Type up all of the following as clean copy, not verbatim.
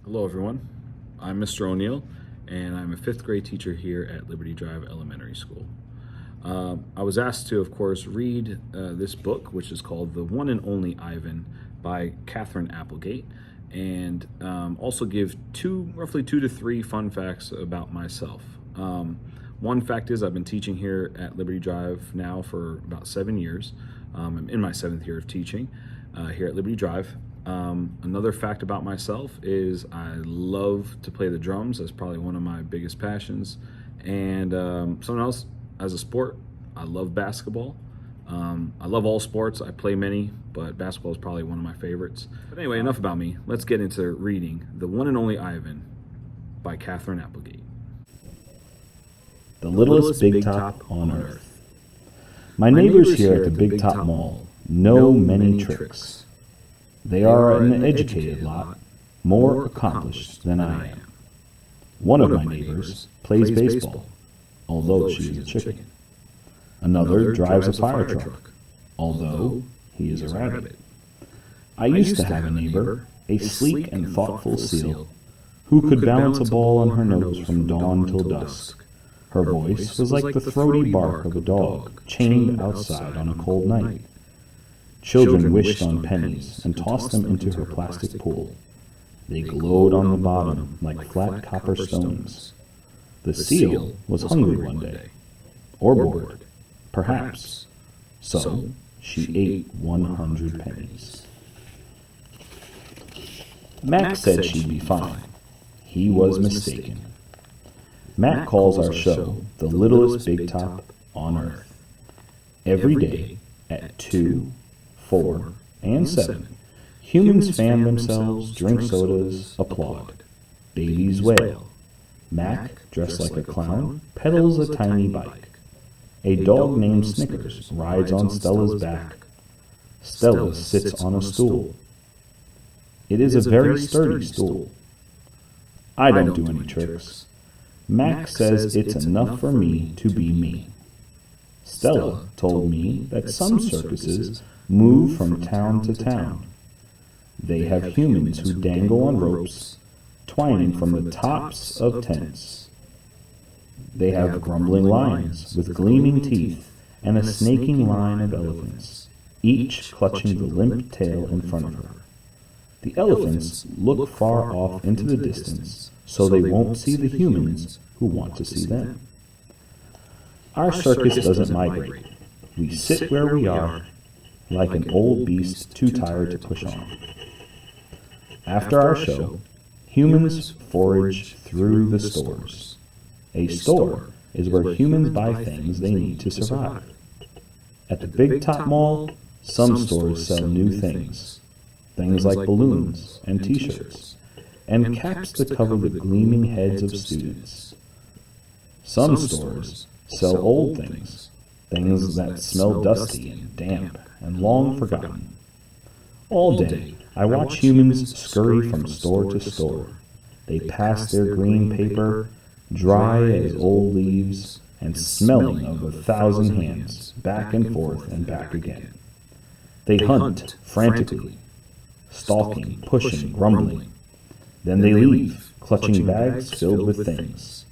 Hello everyone, I'm Mr. O'Neill and I'm a 5th grade teacher here at Liberty Drive Elementary School. I was asked to, of course, read this book, which is called The One and Only Ivan by Catherine Applegate, and also give roughly two to three fun facts about myself. One fact is I've been teaching here at Liberty Drive now for about 7 years. I'm in my 7th year of teaching here at Liberty Drive. Another fact about myself is I love to play the drums. That's probably one of my biggest passions. And something else, as a sport, I love basketball. I love all sports. I play many, but basketball is probably one of my favorites. But anyway, enough about me. Let's get into reading The One and Only Ivan by Catherine Applegate. The littlest big top on earth. My neighbors here at the Big Top Mall know many tricks. They are an educated lot, more accomplished than I am. One of my neighbors plays baseball, although she is a chicken. Another drives a fire truck, although he is a rabbit. I used to have a neighbor, a sleek and thoughtful seal, who could balance a ball on her nose from dawn till dusk. Her voice was like the throaty bark of a dog chained outside on a cold night. Children wished on pennies and tossed them into her plastic pool. They glowed on the bottom like flat copper stones. The seal was hungry one day, or bored, perhaps. So she ate 100 pennies. Mac said she'd be fine. He was mistaken. Mac calls our show the littlest big top on earth. Every day at 2, 4, and 7, humans fan themselves, drink sodas, applaud. Babies wail. Mac, dressed like a clown, pedals a tiny bike. A dog named Snickers rides on Stella's back. Stella sits on a stool. It is a very sturdy stool. I don't do any tricks. Mac says it's enough for me to be me. Stella told me that some circuses move from town to town. They have humans who dangle on ropes, twining from the tops of tents. They have grumbling lions with gleaming teeth and a snaking line of elephants, each clutching the limp tail in front of her. The elephants look far off into the distance so they won't see the humans who want to see them. Our circus doesn't migrate. We sit where we are, like an old beast too tired to push on. After our show, humans forage through the stores. A store is where humans buy things they need to survive. At the Big Top Mall, some stores sell new things. Things like balloons and t-shirts, and caps that cover the gleaming heads of students. Some stores sell old things, things that smell dusty and damp and long forgotten. All day, I watch humans scurry from store to store. They pass their green paper, dry as old leaves, and smelling of 1,000 hands, back and forth and back again. They hunt frantically, stalking, pushing, grumbling. Then they leave, clutching bags filled with things.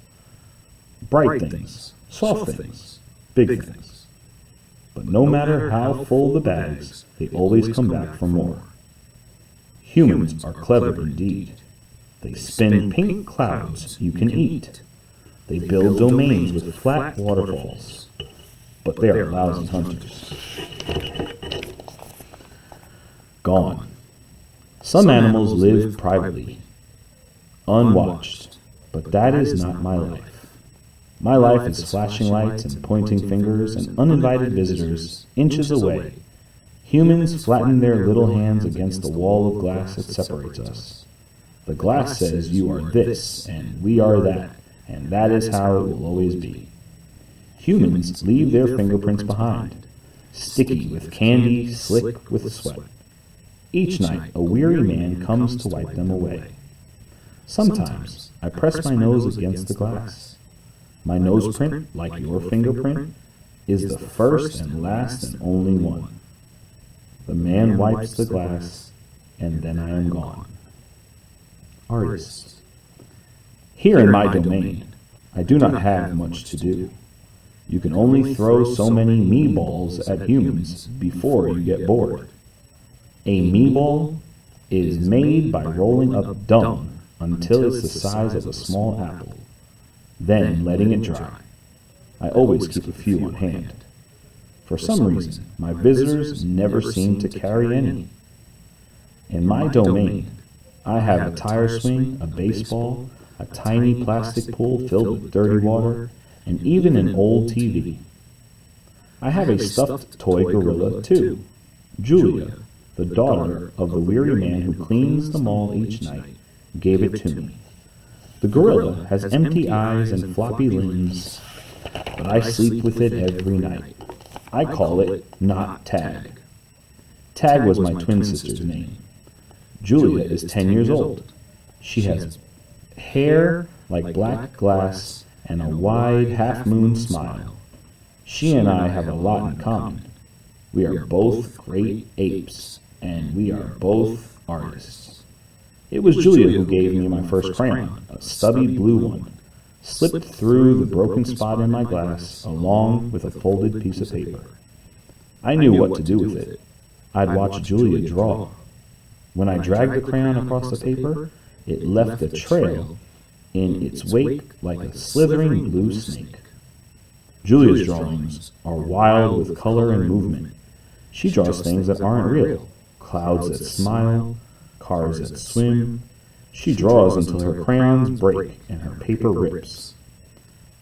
Bright things, soft things, big things. But no matter how full the bags, they always come back for more. Humans are clever indeed. They spin pink clouds you can eat. They build domains with flat waterfalls. But they are lousy hunters. Gone. Some animals live privately, unwatched, but that is not my life. My life is flashing lights and pointing fingers and uninvited visitors inches away. Humans flatten their little hands against the wall of glass that separates us. The glass says you are this and we are that, and that is how it will always be. Humans leave their fingerprints behind, sticky with candy, slick with sweat. Each night, a weary man comes to wipe them away. Sometimes, I press my nose against the glass. My nose print, like your fingerprint, is the first and last and only one. The man wipes the glass, and then I am gone. artists. Here in my domain, I do not have much to do. You can only throw so many meatballs at humans before you get bored. A meatball is made by rolling up dung until it's the size of a small apple, then letting it dry. I always keep a few on hand. For some reason, my visitors never seem to carry any. In my domain, I have a tire swing, a baseball, a tiny plastic pool filled with dirty water, and even an old TV. I have a stuffed toy gorilla, too. Julia, the daughter of the weary man who cleans the mall each night, gave it to me. The gorilla has empty eyes and floppy limbs, but I sleep with it every night. I call it Not Tag. Tag was my twin sister's name. Julia is 10 years old. She has hair like black glass and a wide half-moon smile. She and I have a lot in common. We are both great apes, and we are both artists. It was Julia who gave me my first crayon, a stubby blue one, slipped through the broken spot in my glass along with a folded piece of paper. I knew what to do with it. I'd watch Julia draw. When I dragged the crayon across the paper, it left a trail in its wake like a slithering blue snake. Julia's drawings are wild with color and movement. She draws things that aren't real, clouds that smile, cars that swim. She draws until her crayons break and her paper rips.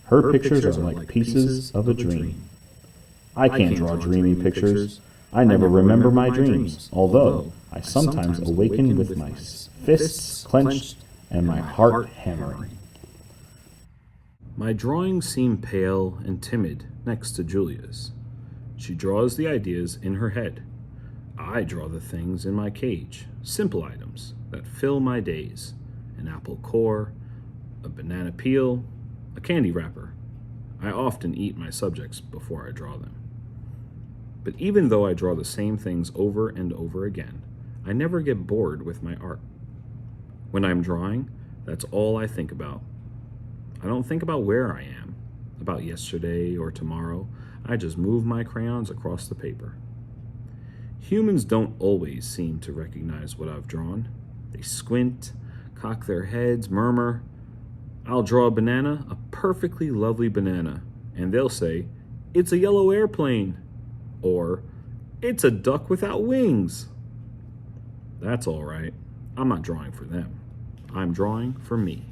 Her pictures are like pieces of a dream. I can't draw dreamy pictures. I never remember my dreams, although I sometimes awaken with my fists clenched and my heart hammering. My drawings seem pale and timid next to Julia's. She draws the ideas in her head. I draw the things in my cage, simple items that fill my days. An apple core, a banana peel, a candy wrapper. I often eat my subjects before I draw them. But even though I draw the same things over and over again, I never get bored with my art. When I'm drawing, that's all I think about. I don't think about where I am, about yesterday or tomorrow. I just move my crayons across the paper. Humans don't always seem to recognize what I've drawn. They squint, cock their heads, murmur. I'll draw a banana, a perfectly lovely banana, and they'll say, "It's a yellow airplane," or "It's a duck without wings." That's all right. I'm not drawing for them. I'm drawing for me.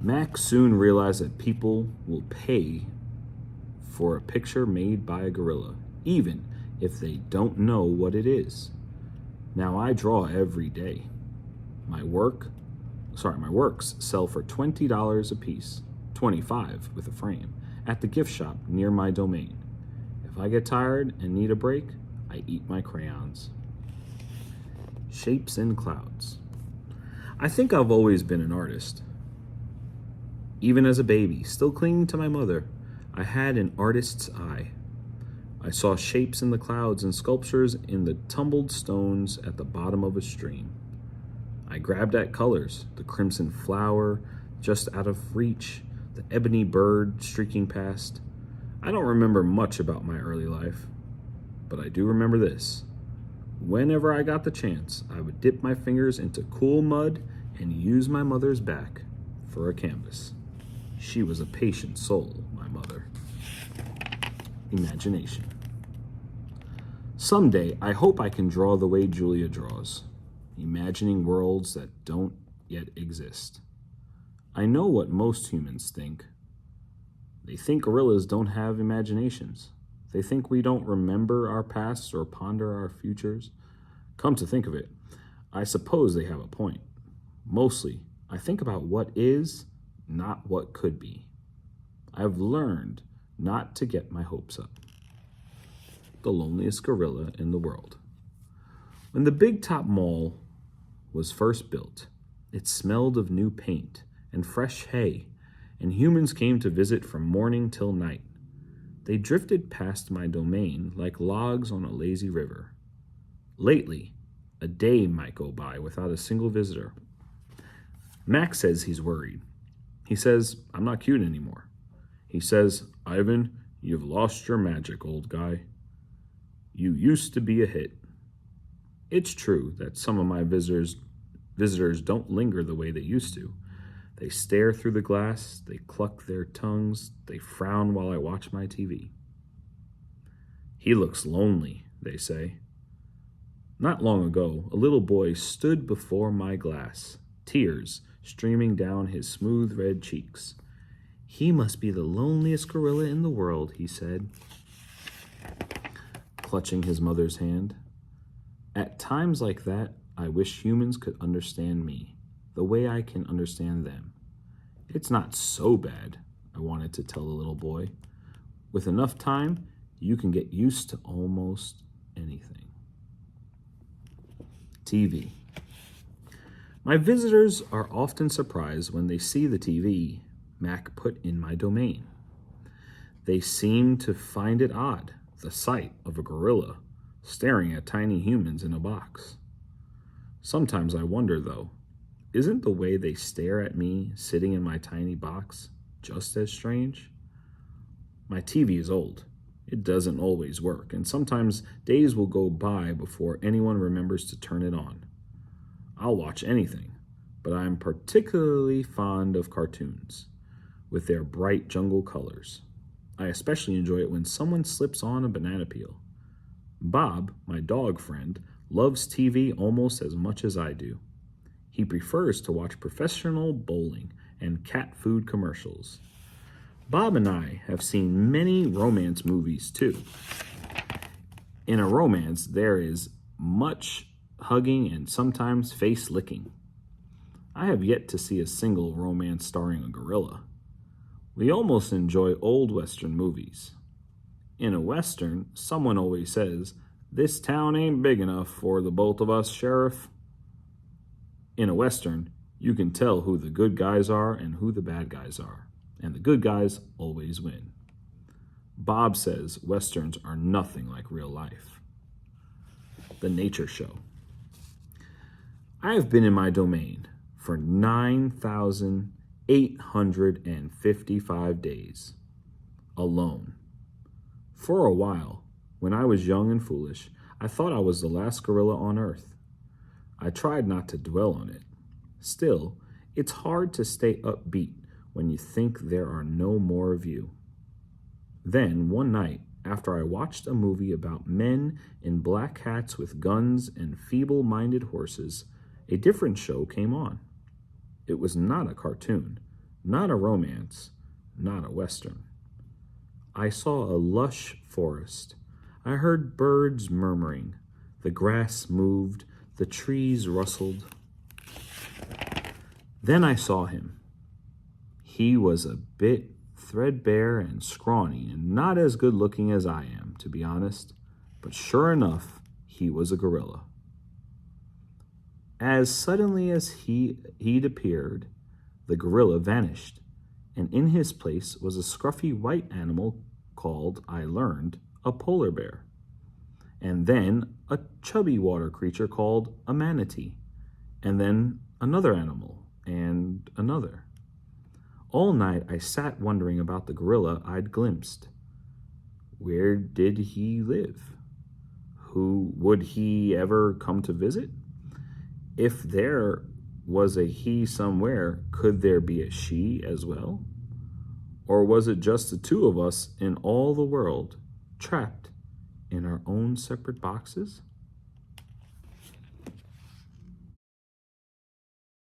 Max soon realized that people will pay for a picture made by a gorilla, even if they don't know what it is. Now I draw every day. My works sell for $20 a piece, $25 with a frame, at the gift shop near my domain. If I get tired and need a break, I eat my crayons. Shapes in clouds. I think I've always been an artist. Even as a baby, still clinging to my mother, I had an artist's eye. I saw shapes in the clouds and sculptures in the tumbled stones at the bottom of a stream. I grabbed at colors, the crimson flower just out of reach, the ebony bird streaking past. I don't remember much about my early life, but I do remember this. Whenever I got the chance, I would dip my fingers into cool mud and use my mother's back for a canvas. She was a patient soul, my mother. Imagination. Someday, I hope I can draw the way Julia draws, imagining worlds that don't yet exist. I know what most humans think. They think gorillas don't have imaginations. They think we don't remember our pasts or ponder our futures. Come to think of it, I suppose they have a point. Mostly, I think about what is, not what could be. I've learned not to get my hopes up. The loneliest gorilla in the world. When the Big Top Mall was first built, it smelled of new paint and fresh hay, and humans came to visit from morning till night. They drifted past my domain like logs on a lazy river. Lately, A day might go by without a single visitor. Max says he's worried. He says, I'm not cute anymore. He says, Ivan, you've lost your magic, old guy. You used to be a hit. It's true that some of my visitors don't linger the way they used to. They stare through the glass, they cluck their tongues, they frown while I watch my TV. He looks lonely, they say. Not long ago, a little boy stood before my glass, tears streaming down his smooth red cheeks. He must be the loneliest gorilla in the world, he said, clutching his mother's hand. At times like that, I wish humans could understand me, the way I can understand them. It's not so bad, I wanted to tell the little boy. With enough time, you can get used to almost anything. TV. My visitors are often surprised when they see the TV Mac put in my domain. They seem to find it odd, the sight of a gorilla staring at tiny humans in a box. Sometimes I wonder, though, isn't the way they stare at me sitting in my tiny box just as strange? My TV is old. It doesn't always work, and sometimes days will go by before anyone remembers to turn it on. I'll watch anything, but I'm particularly fond of cartoons, with their bright jungle colors. I especially enjoy it when someone slips on a banana peel. Bob, my dog friend, loves TV almost as much as I do. He prefers to watch professional bowling and cat food commercials. Bob and I have seen many romance movies too. In a romance, there is much hugging and sometimes face licking. I have yet to see a single romance starring a gorilla. We almost enjoy old Western movies. In a Western, someone always says, "This town ain't big enough for the both of us, Sheriff." In a Western, you can tell who the good guys are and who the bad guys are, and the good guys always win. Bob says Westerns are nothing like real life. The Nature Show. I have been in my domain for 9,855 days, alone. For a while, when I was young and foolish, I thought I was the last gorilla on Earth. I tried not to dwell on it. Still, it's hard to stay upbeat when you think there are no more of you. Then, one night, after I watched a movie about men in black hats with guns and feeble-minded horses, a different show came on. It was not a cartoon, not a romance, not a Western. I saw a lush forest. I heard birds murmuring. The grass moved. The trees rustled. Then I saw him. He was a bit threadbare and scrawny and not as good looking as I am, to be honest, but sure enough, he was a gorilla. As suddenly as he'd appeared, the gorilla vanished, and in his place was a scruffy white animal called, I learned, a polar bear, and then a chubby water creature called a manatee, and then another animal, and another. All night I sat wondering about the gorilla I'd glimpsed. Where did he live? Who would he ever come to visit? If there was a he somewhere, could there be a she as well? Or was it just the two of us in all the world, trapped in our own separate boxes?